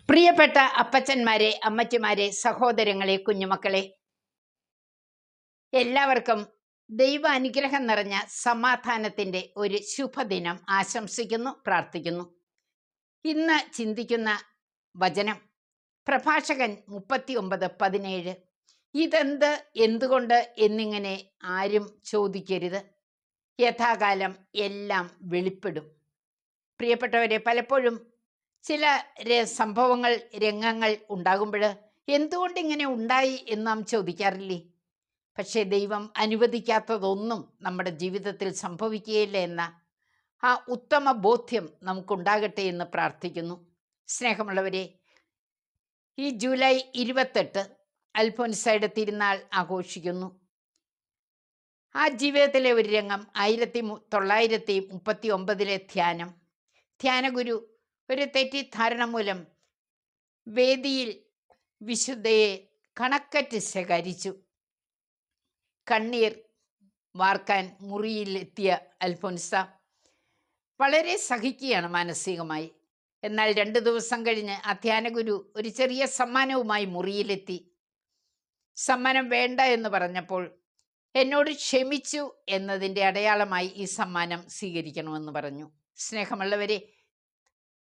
പ്രിയപ്പെട്ട അപ്പച്ചന്മാരെ, അമ്മച്ചിമാരെ, സഹോദരങ്ങളെ, കുഞ്ഞുമക്കളെ, എല്ലാവർക്കും ദൈവ അനുഗ്രഹം നിറഞ്ഞ സമാധാനത്തിൻ്റെ ഒരു ശുഭദിനം ആശംസിക്കുന്നു, പ്രാർത്ഥിക്കുന്നു. ഇന്ന് ചിന്തിക്കുന്ന വചനം പ്രഭാഷകൻ 39:17. ഇതെന്ത്, എന്തുകൊണ്ട് എന്നിങ്ങനെ ആരും ചോദിക്കരുത്, യഥാകാലം എല്ലാം വെളിപ്പെടും. പ്രിയപ്പെട്ടവരെ, പലപ്പോഴും ചില സംഭവങ്ങൾ, രംഗങ്ങൾ ഉണ്ടാകുമ്പോൾ എന്തുകൊണ്ട് ഇങ്ങനെ ഉണ്ടായി എന്ന് നാം ചോദിക്കാറില്ലേ? പക്ഷേ ദൈവം അനുവദിക്കാത്തതൊന്നും നമ്മുടെ ജീവിതത്തിൽ സംഭവിക്കുകയില്ല എന്ന ആ ഉത്തമ ബോധ്യം നമുക്കുണ്ടാകട്ടെ എന്ന് പ്രാർത്ഥിക്കുന്നു. സ്നേഹമുള്ളവരെ, ഈ ജൂലൈ 28 അൽഫോൻസയുടെ തിരുനാൾ ആഘോഷിക്കുന്നു. ആ ജീവിതത്തിലെ ഒരു രംഗം 1939 ധ്യാനഗുരു ഒരു തെറ്റിദ്ധാരണ മൂലം വേദിയിൽ വിശുദ്ധയെ കണക്കറ്റ് ശകാരിച്ചു. കണ്ണീർ വാർക്കാൻ മുറിയിലെത്തിയ അൽഫോൻസ വളരെ സഹിക്കുകയാണ് മാനസികമായി. എന്നാൽ 2 ദിവസം കഴിഞ്ഞ് ആ ധ്യാനഗുരു ഒരു ചെറിയ സമ്മാനവുമായി മുറിയിലെത്തി. സമ്മാനം വേണ്ട എന്ന് പറഞ്ഞപ്പോൾ, എന്നോട് ക്ഷമിച്ചു എന്നതിൻ്റെ അടയാളമായി ഈ സമ്മാനം സ്വീകരിക്കണമെന്ന് പറഞ്ഞു. സ്നേഹമുള്ളവരെ,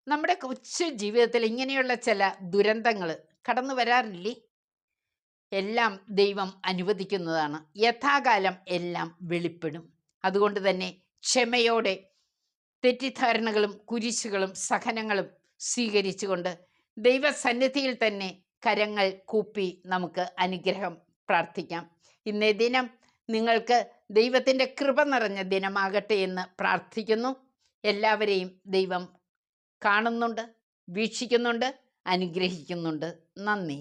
നമ്മുടെ കൊച്ചു ജീവിതത്തിൽ ഇങ്ങനെയുള്ള ചില ദുരന്തങ്ങൾ കടന്നു വരാറില്ലേ? എല്ലാം ദൈവം അനുവദിക്കുന്നതാണ്. യഥാകാലം എല്ലാം വെളിപ്പെടും. അതുകൊണ്ട് തന്നെ ക്ഷമയോടെ തെറ്റിദ്ധാരണകളും കുരിശുകളും സഹനങ്ങളും സ്വീകരിച്ചുകൊണ്ട് ദൈവസന്നിധിയിൽ തന്നെ കരങ്ങൾ കൂപ്പി നമുക്ക് അനുഗ്രഹം പ്രാർത്ഥിക്കാം. ഇന്നേ ദിനം നിങ്ങൾക്ക് ദൈവത്തിൻ്റെ കൃപ നിറഞ്ഞ ദിനമാകട്ടെ എന്ന് പ്രാർത്ഥിക്കുന്നു. എല്ലാവരെയും ദൈവം കാണുന്നുണ്ട്, വീക്ഷിക്കുന്നുണ്ട്, അനുഗ്രഹിക്കുന്നുണ്ട്. നന്ദി.